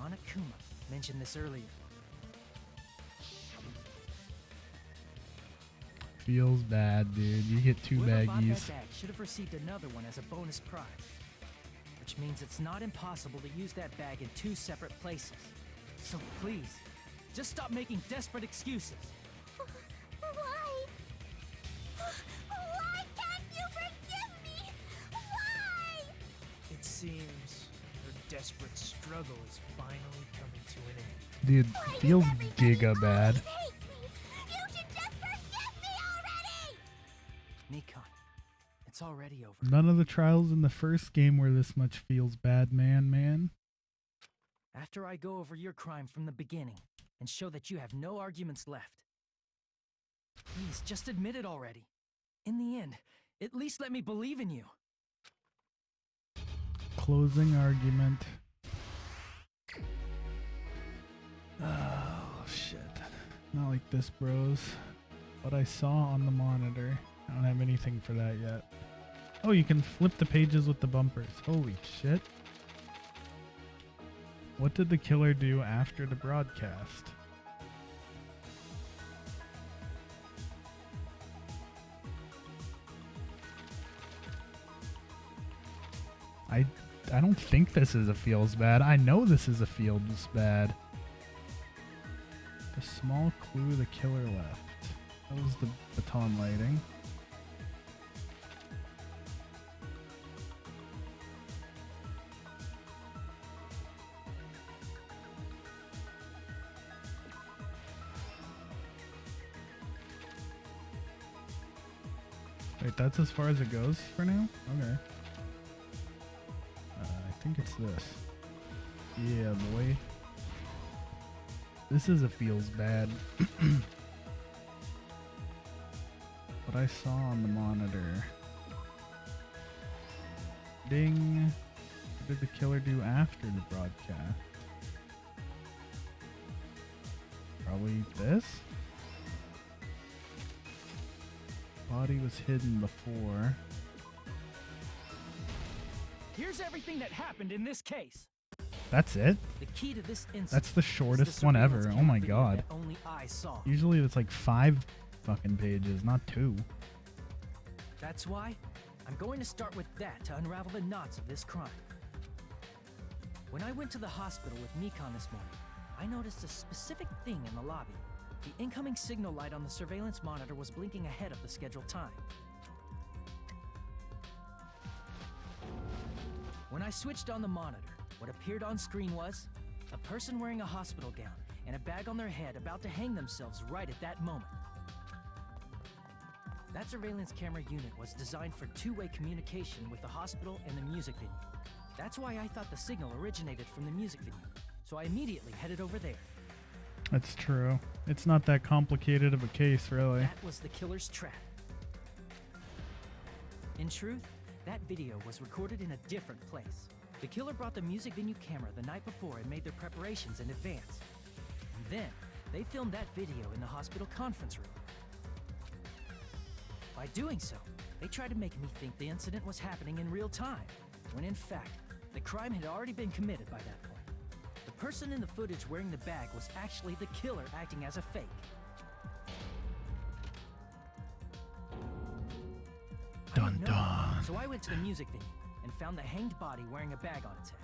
Hanakuma mentioned this earlier. Feels bad, dude. You get two Whoever bought baggies. that bag should have received another one as a bonus prize. Which means it's not impossible to use that bag in two separate places. So please, just stop making desperate excuses. Why? Why can't you forgive me? Why? It seems her desperate struggle is finally coming to an end. Dude, Why does feels everybody giga bad. always hate me? You should just forgive me already! Mikan, it's already over. None of the trials in the first game were this much feels bad, man. After I go over your crime from the beginning and show that you have no arguments left. Please, just admit it already. In the end, at least let me believe in you. Closing argument. Oh, shit. Not like this, bros. What I saw on the monitor. I don't have anything for that yet. Oh, you can flip the pages with the bumpers. Holy shit. What did the killer do after the broadcast? I don't think this is a feels bad. I know this is a feels bad. The small clue the killer left. That was the baton lighting. Wait, that's as far as it goes for now? Okay. I think it's this. Yeah, boy. This is a feels bad. What I saw on the monitor. Ding. What did the killer do after the broadcast? Probably this? Body was hidden before. Here's everything that happened in this case. That's it? The key to this incident. That's the is shortest the one surveillance ever. Oh camera my video god. that only I saw. Usually it's like 5 fucking pages, not 2. That's why I'm going to start with that to unravel the knots of this crime. When I went to the hospital with Mikan this morning, I noticed a specific thing in the lobby. The incoming signal light on the surveillance monitor was blinking ahead of the scheduled time. When I switched on the monitor, what appeared on screen was a person wearing a hospital gown and a bag on their head about to hang themselves right at that moment. That surveillance camera unit was designed for two-way communication with the hospital and the music venue. That's why I thought the signal originated from the music venue, so I immediately headed over there. That's true. It's not that complicated of a case, really. That was the killer's trap. In truth, that video was recorded in a different place. The killer brought the music venue camera the night before and made their preparations in advance. And then, they filmed that video in the hospital conference room. By doing so, they tried to make me think the incident was happening in real time, when in fact, the crime had already been committed by that point. The person in the footage wearing the bag was actually the killer acting as a fake. Dun I didn't know, dun. so I went to the music venue and found the hanged body wearing a bag on its head.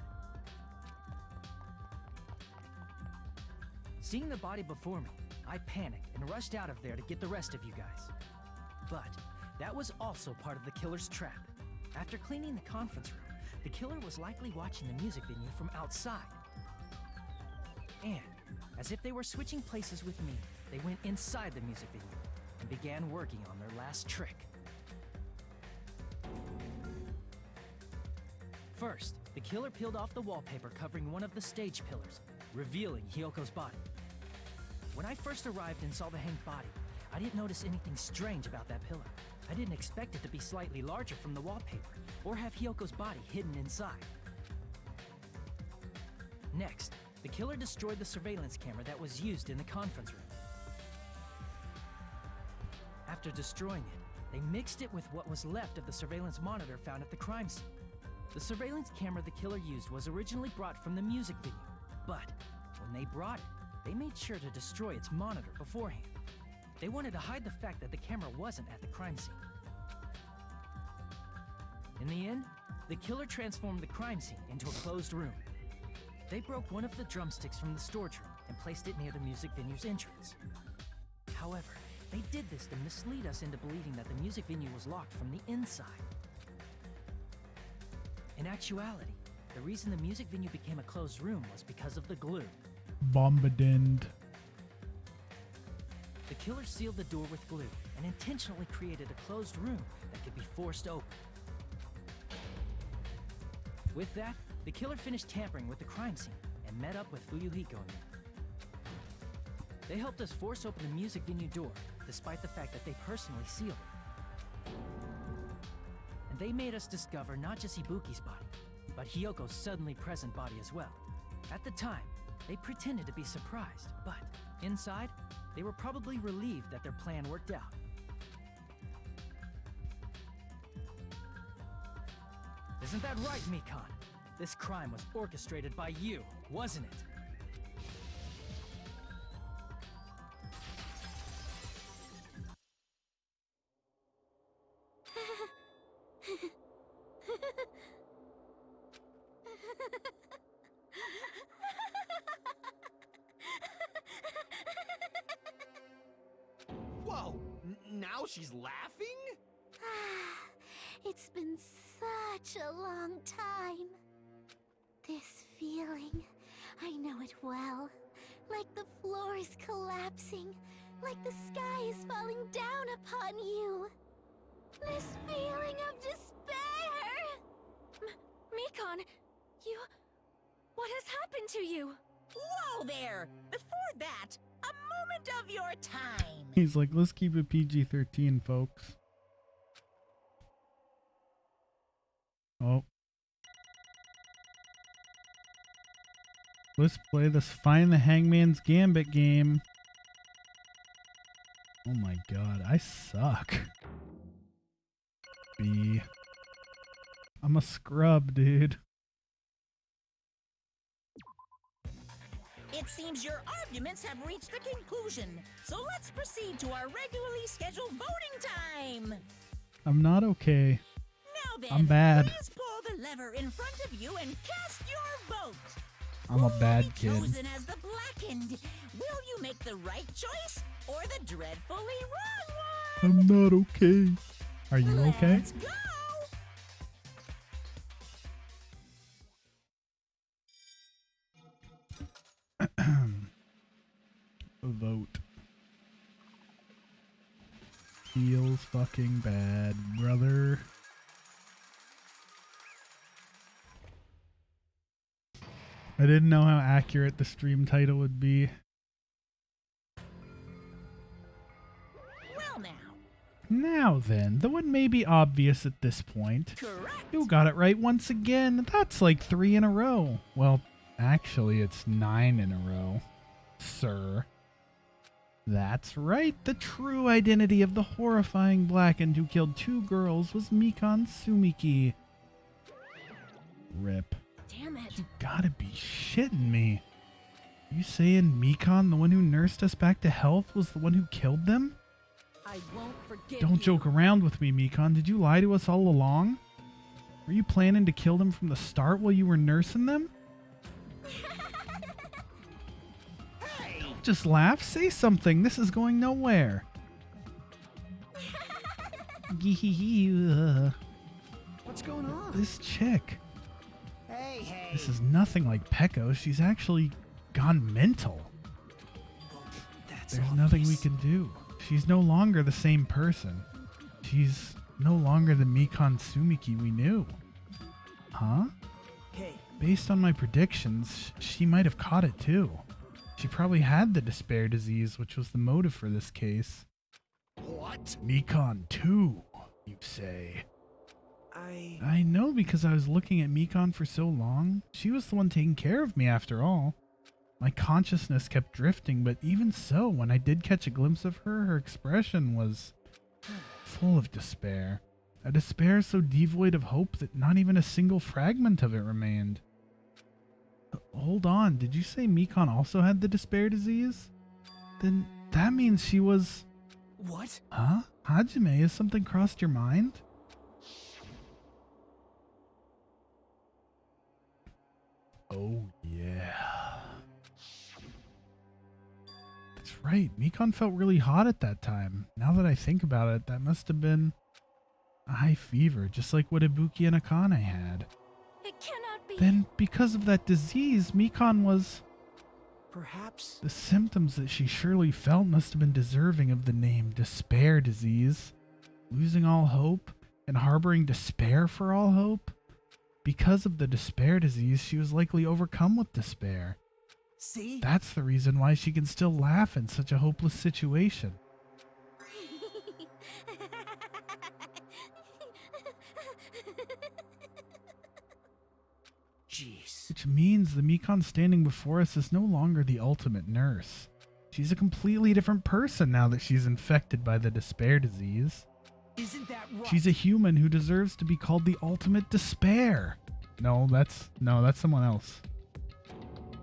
Seeing the body before me, I panicked and rushed out of there to get the rest of you guys. But that was also part of the killer's trap. After cleaning the conference room, the killer was likely watching the music venue from outside. And, as if they were switching places with me, they went inside the music venue and began working on their last trick. First, the killer peeled off the wallpaper covering one of the stage pillars, revealing Hyoko's body. When I first arrived and saw the hanged body, I didn't notice anything strange about that pillar. I didn't expect it to be slightly larger from the wallpaper, or have Hyoko's body hidden inside. Next, the killer destroyed the surveillance camera that was used in the conference room. After destroying it, they mixed it with what was left of the surveillance monitor found at the crime scene. The surveillance camera the killer used was originally brought from the music venue, But when they brought it, they made sure to destroy its monitor beforehand. They wanted to hide the fact that the camera wasn't at the crime scene. In the end, the killer transformed the crime scene into a closed room. They broke one of the drumsticks from the storage room and placed it near the music venue's entrance. However, they did this to mislead us into believing that the music venue was locked from the inside. In actuality, the reason the music venue became a closed room was because of the glue. Bombadined. The killer sealed the door with glue and intentionally created a closed room that could be forced open. With that, the killer finished tampering with the crime scene and met up with Fuyuhiko and them. They helped us force open the music venue door, despite the fact that they personally sealed it. And they made us discover not just Ibuki's body, but Hyoko's suddenly present body as well. At the time, they pretended to be surprised, but inside, they were probably relieved that their plan worked out. Isn't that right, Mikan? This crime was orchestrated by you, wasn't it? Whoa! Now she's laughing? It's been such a long time. This feeling, I know it well. Like the floor is collapsing, like the sky is falling down upon you. This feeling of despair! Mikan, you... What has happened to you? Whoa there! Before that, a moment of your time! He's like, let's keep it PG-13, folks. Oh. Let's play this Find the Hangman's Gambit game. Oh my god, I suck. B. I'm a scrub, dude. It seems your arguments have reached a conclusion, so let's proceed to our regularly scheduled voting time! I'm not okay. Now then, I'm bad. please pull the lever in front of you and cast your vote! I'm a bad Who will be kid. chosen as the blackened? Will you make the right choice or the dreadfully wrong one? I'm not okay. Are you okay? Let's go! Vote. Feels fucking bad, brother. I didn't know how accurate the stream title would be. Well now, Now then, though it may be obvious at this point, correct! you got it right once again. That's like 3 in a row. Well, actually, it's 9 in a row, sir. That's right. The true identity of the horrifying blackened who killed 2 girls was Mikan Sumiki. Rip. Damn it. You gotta be shitting me. You saying Mikan, the one who nursed us back to health, was the one who killed them? I won't forgive Don't you. joke around with me, Mikan. Did you lie to us all along? Were you planning to kill them from the start while you were nursing them? Don't just laugh. Say something. This is going nowhere. What's going on? This chick. Hey. This is nothing like Peko. She's actually gone mental. That's There's obvious. nothing we can do. She's no longer the same person. She's no longer the Mikan Sumiki we knew. Huh? Hey, Based on my predictions, she might have caught it too. She probably had the despair disease, which was the motive for this case. What? Mikan too, you say? I... I know because I was looking at Mikan for so long. She was the one taking care of me after all. My consciousness kept drifting, but even so, when I did catch a glimpse of her, her expression was full of despair. A despair so devoid of hope that not even a single fragment of it remained. Hold on, did you say Mikan also had the despair disease? Then that means she was... What? Huh? Hajime, has something crossed your mind? Oh, yeah. That's right. Mikan felt really hot at that time. Now that I think about it, that must have been a high fever, just like what Ibuki and Akane had. It cannot be. Then, because of that disease, Mikan was... Perhaps. The symptoms that she surely felt must have been deserving of the name despair disease. Losing all hope and harboring despair for all hope. Because of the despair disease, she was likely overcome with despair. See? That's the reason why she can still laugh in such a hopeless situation. Jeez. Which means the Mikan standing before us is no longer the ultimate nurse. She's a completely different person now that she's infected by the despair disease. Isn't that right? She's a human who deserves to be called the ultimate despair. No, that's someone else.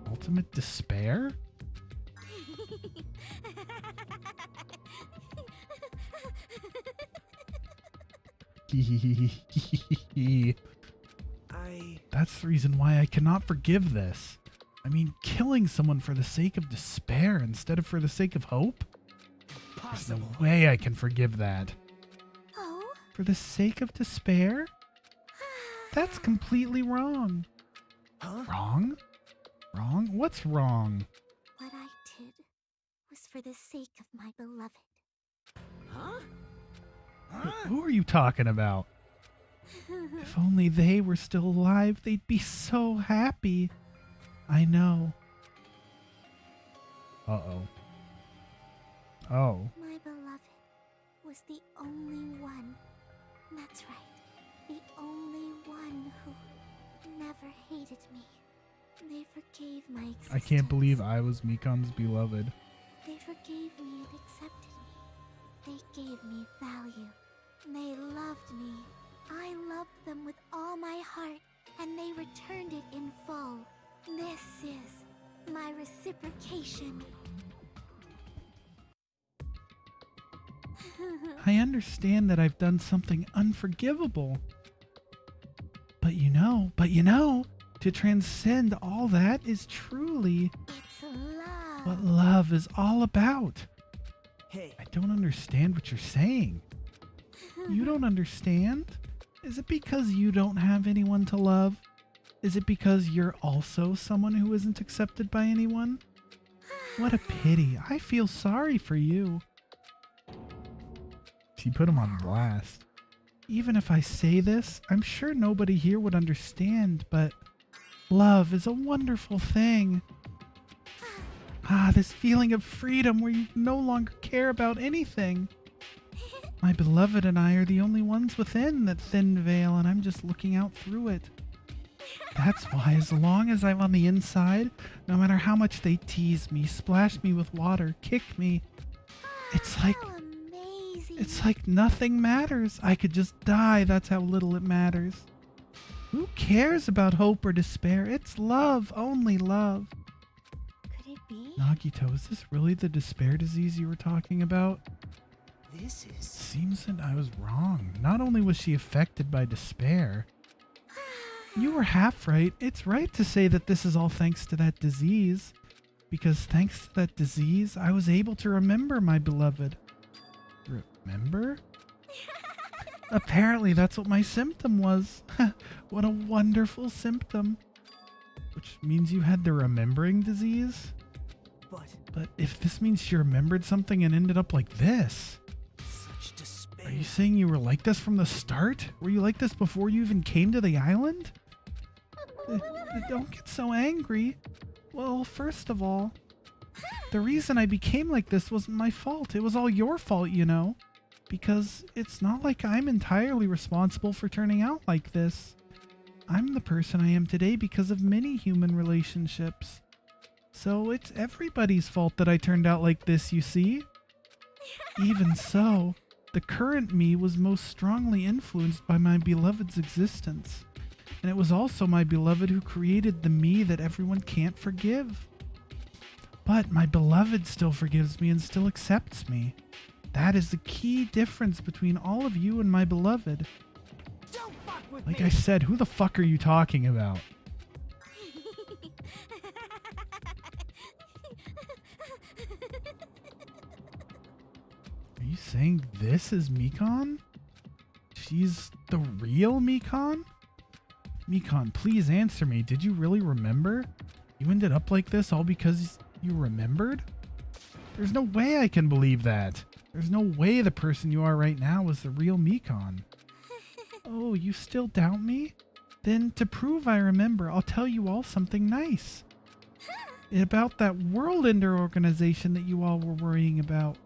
Ultimate despair? That's the reason why I cannot forgive this. I mean, killing someone for the sake of despair instead of for the sake of hope? There's no Impossible. way I can forgive that. Oh? For the sake of despair? That's completely wrong. Huh? Wrong? Wrong? What's wrong? What I did was for the sake of my beloved. Huh? Who are you talking about? If only they were still alive, they'd be so happy. I know. Uh-oh. Oh. My beloved was the only one. That's right. The only one who never hated me. They forgave my existence. I can't believe I was Mikan's beloved. They forgave me and accepted me. They gave me value. They loved me. I loved them with all my heart, and they returned it in full. This is my reciprocation. I understand that I've done something unforgivable. But you know, to transcend all that is truly It's love. what love is all about. Hey, I don't understand what you're saying. You don't understand? Is it because you don't have anyone to love? Is it because you're also someone who isn't accepted by anyone? What a pity. I feel sorry for you. She put him on blast. Even if I say this, I'm sure nobody here would understand, but love is a wonderful thing. This feeling of freedom where you no longer care about anything. My beloved and I are the only ones within that thin veil, and I'm just looking out through it. That's why, as long as I'm on the inside, no matter how much they tease me, splash me with water, kick me, it's like How amazing. it's like nothing matters. I could just die. That's how little it matters. Who cares about hope or despair? It's love, only love. Could it be? Nagito, is this really the despair disease you were talking about? this is. Seems that I was wrong. Not only was she affected by despair, you were half right. It's right to say that this is all thanks to that disease. Because thanks to that disease, I was able to remember my beloved. Remember? Apparently that's what my symptom was. What a wonderful symptom. Which means you had the remembering disease? But if this means she remembered something and ended up like this, Such despair. are you saying you were like this from the start? Were you like this before you even came to the island? Don't get so angry. Well, first of all, the reason I became like this wasn't my fault. It was all your fault, you know. Because it's not like I'm entirely responsible for turning out like this. I'm the person I am today because of many human relationships. So it's everybody's fault that I turned out like this, you see? Even so, the current me was most strongly influenced by my beloved's existence. And it was also my beloved who created the me that everyone can't forgive. But my beloved still forgives me and still accepts me. That is the key difference between all of you and my beloved. Don't fuck with Like me. I said, who the fuck are you talking about? Are you saying this is Mikan? She's the real Mikan? Mikan, please answer me. Did you really remember? You ended up like this all because you remembered? There's no way I can believe that. There's no way the person you are right now is the real Mikan. Oh, you still doubt me? Then to prove I remember, I'll tell you all something nice. About that World Ender organization that you all were worrying about.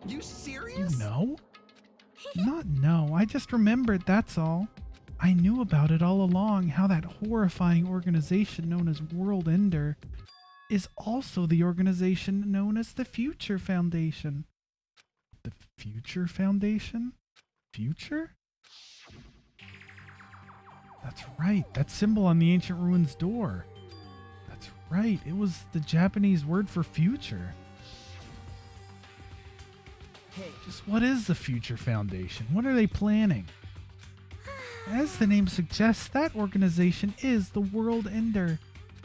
You You serious? know? Not know. I just remembered, that's all. I knew about it all along, how that horrifying organization known as World Ender is also the organization known as the Future Foundation. The Future Foundation? Future? That's right. That symbol on the ancient ruins door. That's right. It was the Japanese word for future. Hey, Just what is the Future Foundation? What are they planning? As the name suggests, that organization is the World Ender.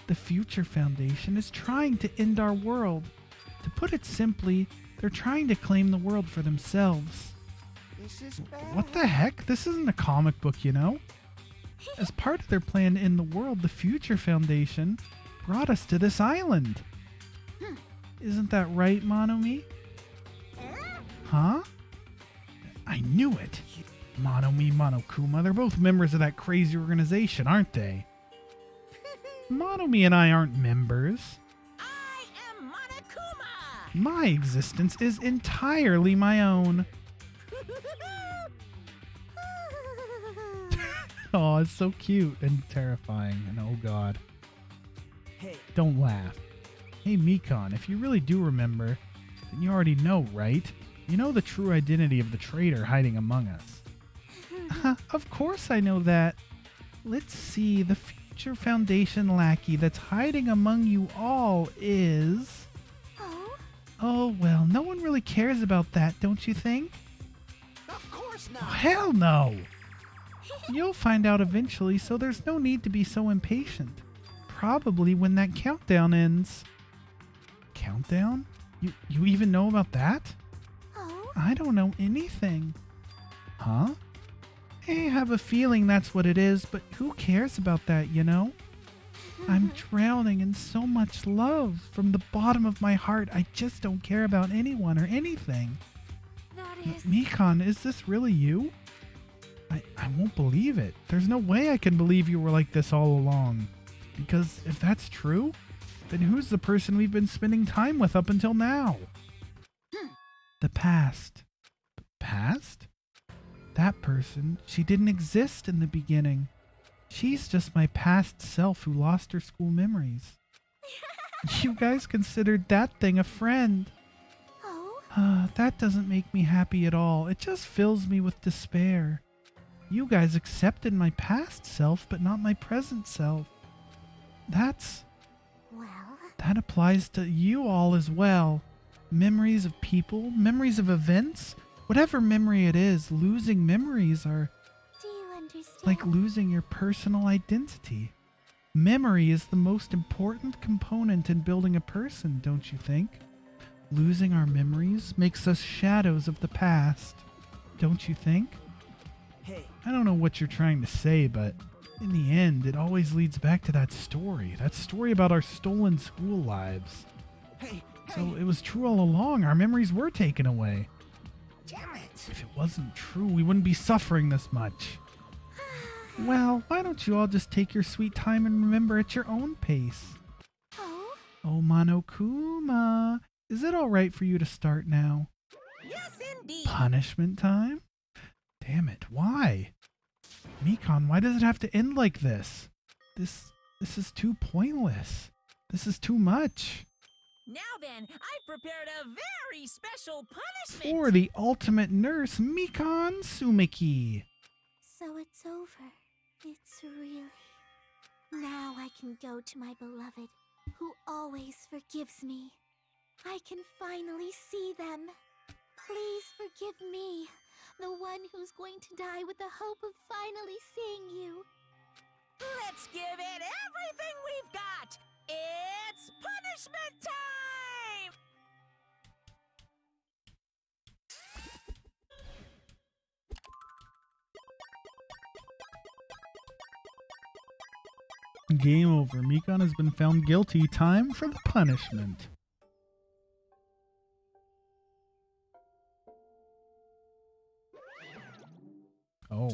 The Future Foundation is trying to end our world. To put it simply, they're trying to claim the world for themselves. this is bad. What the heck? This isn't a comic book, you know? As part of their plan to end the world, the Future Foundation brought us to this island. Isn't that right, Monomi? Huh? I knew it. Monomi, Monokuma, they're both members of that crazy organization, aren't they? Monomi and I aren't members. I am Monokuma! My existence is entirely my own. Oh, it's so cute and terrifying, and oh god. Hey, Don't laugh. Hey, Mikan, if you really do remember, then you already know, right? You know the true identity of the traitor hiding among us. Of course I know that. Let's see, the Future Foundation lackey that's hiding among you all is... Oh? Oh, well, no one really cares about that, don't you think? of course Oh, not. hell no! You'll find out eventually, so there's no need to be so impatient. Probably when that countdown ends. Countdown? You even know about that? Oh? I don't know anything. Huh? I have a feeling that's what it is, but who cares about that, you know? I'm drowning in so much love. From the bottom of my heart, I just don't care about anyone or anything. That is... Mikan, is this really you? I won't believe it. There's no way I can believe you were like this all along. Because if that's true, then who's the person we've been spending time with up until now? The past. The past? That person, she didn't exist in the beginning. She's just my past self who lost her school memories. You guys considered that thing a friend. Oh? That doesn't make me happy at all. It just fills me with despair. You guys accepted my past self, but not my present self. Well? That applies to you all as well. Memories of people, memories of events, whatever memory it is, losing memories are Do you understand? like losing your personal identity. Memory is the most important component in building a person, don't you think? Losing our memories makes us shadows of the past, don't you think? Hey, I don't know what you're trying to say, but in the end, it always leads back to that story about our stolen school lives. hey, So it was true all along. Our memories were taken away. damn it. If it wasn't true, we wouldn't be suffering this much. Well, why don't you all just take your sweet time and remember at your own pace? Oh? Oh, Monokuma, is it all right for you to start now? Yes, indeed. Punishment time? Damn it, why? Mikan, why does it have to end like this? This is too pointless. This is too much. Now then, I prepared a very special punishment. For the ultimate nurse, Mikan Sumiki. So it's over. It's really... Now I can go to my beloved, who always forgives me. I can finally see them. Please forgive me, the one who's going to die with the hope of finally seeing you. Let's give it everything we've got! It's punishment time! Game over. Mikan has been found guilty. Time for the punishment. Oh.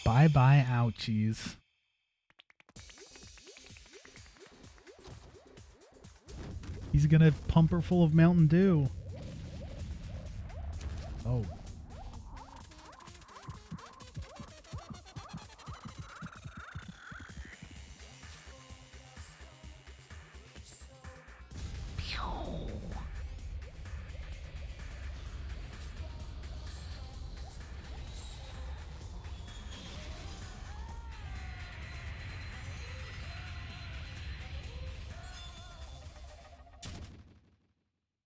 Bye-bye ouchies. He's gonna pump her full of Mountain Dew. Oh.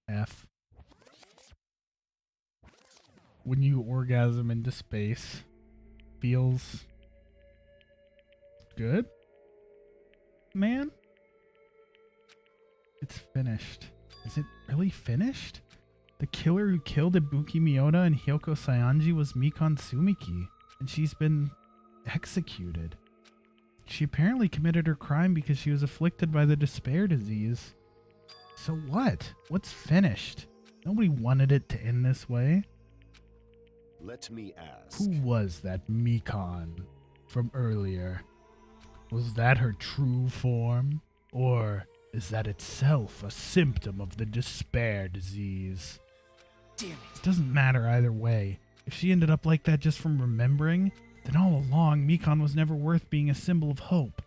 F. When you orgasm into space, feels good, man? It's finished. Is it really finished? The killer who killed Ibuki Miyoda and Hyoko Sayanji was Mikan Sumiki, and she's been executed. She apparently committed her crime because she was afflicted by the despair disease. So what? What's finished? Nobody wanted it to end this way. Let me ask. Who was that Mikan from earlier? Was that her true form? Or is that itself a symptom of the despair disease? Damn it. It doesn't matter either way. If she ended up like that just from remembering, then all along Mikan was never worth being a symbol of hope.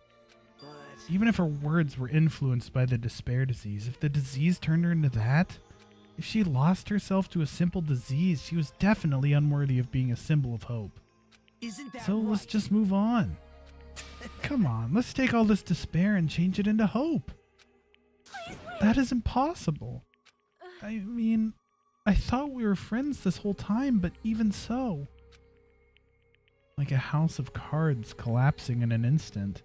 But Even if her words were influenced by the despair disease, if the disease turned her into that, if she lost herself to a simple disease, she was definitely unworthy of being a symbol of hope. isn't that So right? let's just move on. Come on, let's take all this despair and change it into hope. That is impossible. I mean, I thought we were friends this whole time, but even so. Like a house of cards collapsing in an instant.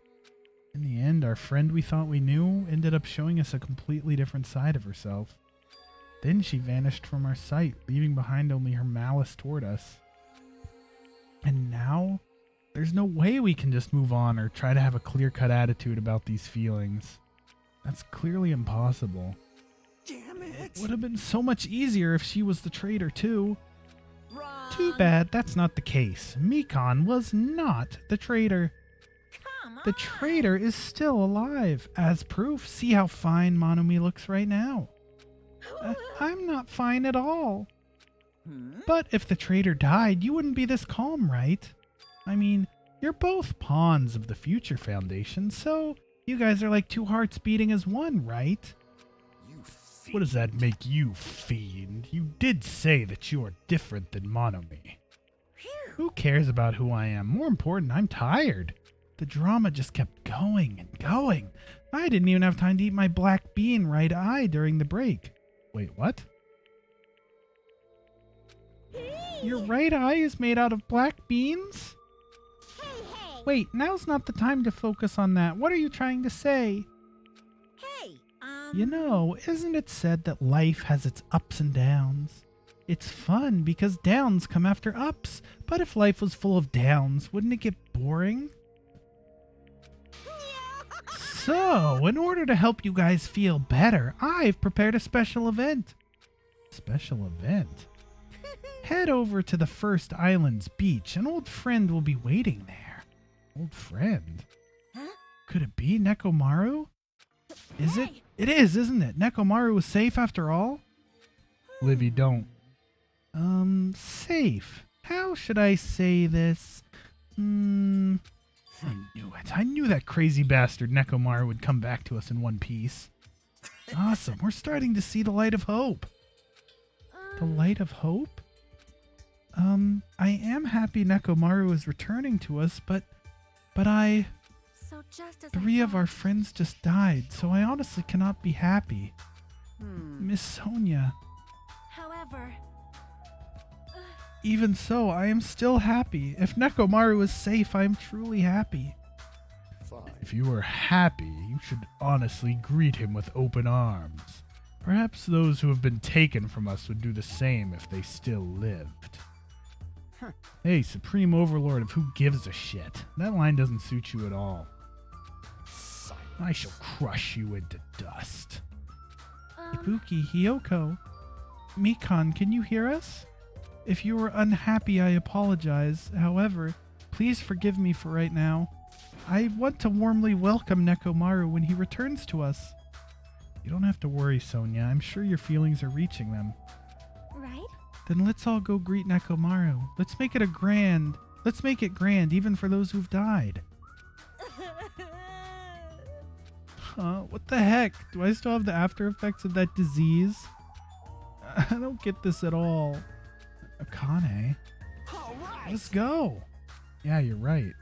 In the end, our friend we thought we knew ended up showing us a completely different side of herself. Then she vanished from our sight, leaving behind only her malice toward us. And now, there's no way we can just move on or try to have a clear-cut attitude about these feelings. That's clearly impossible. Damn it! It would have been so much easier if she was the traitor too. Wrong. Too bad that's not the case. Mikan was not the traitor. Come on. The traitor is still alive. As proof, see how fine Monomi looks right now. I'm not fine at all. But if the traitor died, you wouldn't be this calm, right? I mean, you're both pawns of the Future Foundation, so you guys are like two hearts beating as one, right? You What does that make you, fiend? You did say that you are different than Monomi. Who cares about who I am? More important, I'm tired. The drama just kept going and going. I didn't even have time to eat my black bean right eye during the break. Wait, what? Your right eye is made out of black beans? Wait, now's not the time to focus on that. What are you trying to say? Hey, You know, isn't it said that life has its ups and downs? It's fun because downs come after ups. But if life was full of downs, wouldn't it get boring? So, in order to help you guys feel better, I've prepared a special event. Special event? Head over to the First Island's beach. An old friend will be waiting there. Old friend? Huh? Could it be Nekomaru? Is it? It is, isn't it? Nekomaru was safe after all? Livy, don't. Safe. How should I say this? I knew it. I knew that crazy bastard Nekomaru would come back to us in one piece. Awesome. We're starting to see the light of hope. The light of hope? I am happy Nekomaru is returning to us, but So just as three I of our thought. friends just died, so I honestly cannot be happy. Miss Sonia, However, even so, I am still happy. If Nekomaru is safe, I am truly happy. Fine. If you are happy, you should honestly greet him with open arms. Perhaps those who have been taken from us would do the same if they still lived. Hey, Supreme Overlord of who gives a shit. That line doesn't suit you at all. I shall crush you into dust. Ibuki, Hiyoko, Mikan, can you hear us? If you are unhappy, I apologize. However, please forgive me for right now. I want to warmly welcome Nekomaru when he returns to us. You don't have to worry, Sonia. I'm sure your feelings are reaching them. right? Then let's all go greet Nekomaru. Let's make it grand, even for those who've died. What the heck? Do I still have the after effects of that disease? I don't get this at all. Akane, All right. let's go. Yeah, you're right.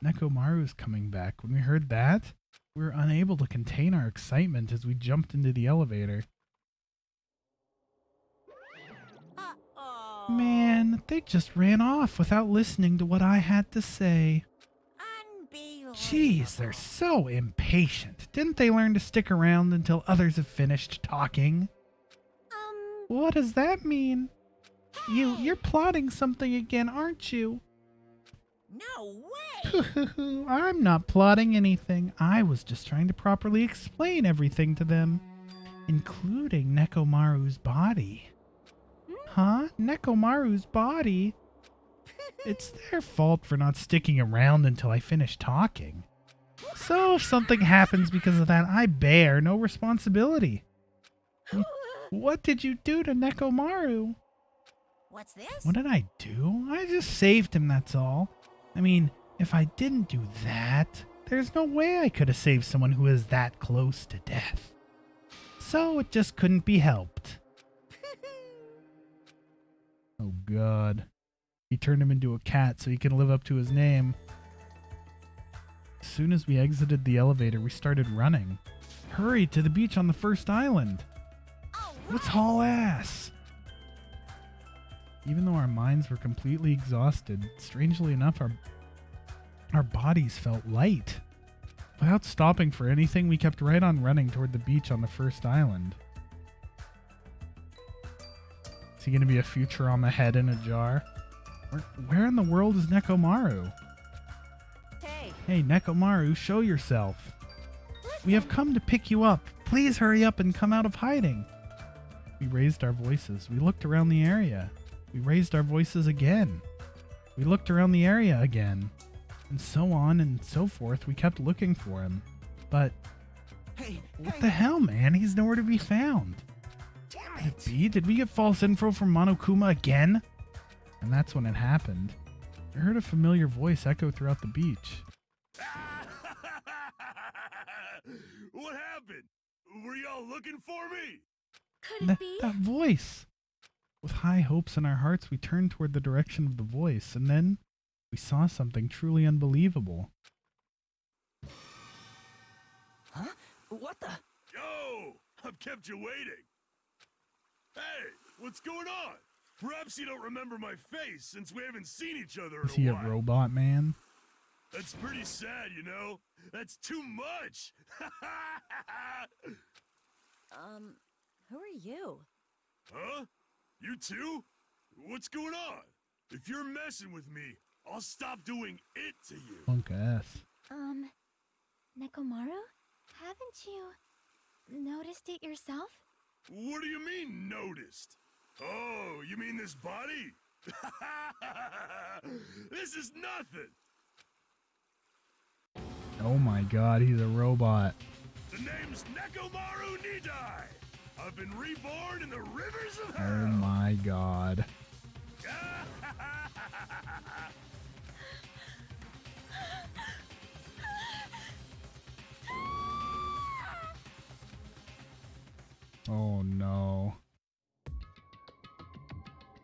Nekomaru's coming back. When we heard that, we were unable to contain our excitement as we jumped into the elevator. Uh-oh. Man, they just ran off without listening to what I had to say. Unbelievable. Jeez, they're so impatient. Didn't they learn to stick around until others have finished talking? What does that mean? You're plotting something again, aren't you? No way. I'm not plotting anything. I was just trying to properly explain everything to them, including Nekomaru's body. Huh? Nekomaru's body? It's their fault for not sticking around until I finish talking. So if something happens because of that, I bear no responsibility. What did you do to Nekomaru? What's this? What did I do? I just saved him, that's all. I mean, if I didn't do that, there's no way I could have saved someone who is that close to death. So it just couldn't be helped. Oh god. He turned him into a cat so he can live up to his name. As soon as we exited the elevator, we started running. Hurry to the beach on the first island. Let's haul ass. Even though our minds were completely exhausted, strangely enough, our bodies felt light. Without stopping for anything, we kept right on running toward the beach on the first island. Is he going to be a Futurama head in a jar? Where in the world is Nekomaru? Hey, Nekomaru, show yourself. We have come to pick you up. Please hurry up and come out of hiding. We raised our voices. We looked around the area. We raised our voices again. We looked around the area again. And so on and so forth. We kept looking for him. But Hey, what the hell, man? He's nowhere to be found. Damn Could it. it be? Did we get false info from Monokuma again? And that's when it happened. I heard a familiar voice echo throughout the beach. What happened? Were y'all looking for me? Could it be? That voice! With high hopes in our hearts, we turned toward the direction of the voice, and then we saw something truly unbelievable. Huh? What the? Yo, I've kept you waiting. Hey, what's going on? Perhaps you don't remember my face since we haven't seen each other in Is he a a while. robot man? That's pretty sad, you know? That's too much! Who are you? Huh? You too? What's going on? If you're messing with me, I'll stop doing it to you. Punk ass. Nekomaru? Haven't you noticed it yourself? What do you mean, noticed? Oh, you mean this body? This is nothing! Oh my god, he's a robot. The name's Nekomaru Nidai! I've been reborn in the rivers of Oh hell! my god. Oh no.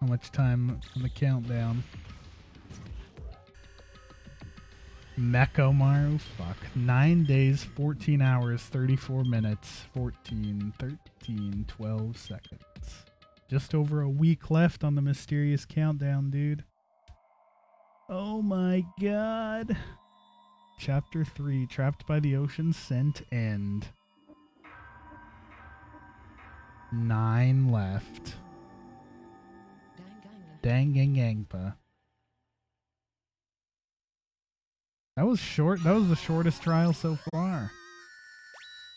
How much time on the countdown? Mekomaru? Fuck. 9 days, 14 hours, 34 minutes, 14, 13, 12 seconds. Just over a week left on the mysterious countdown, dude. Oh my god. Chapter 3, Trapped by the Ocean Scent End. 9 left. Danganronpa. That was short. That was the shortest trial so far.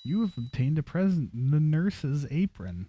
You have obtained a present in the nurse's apron.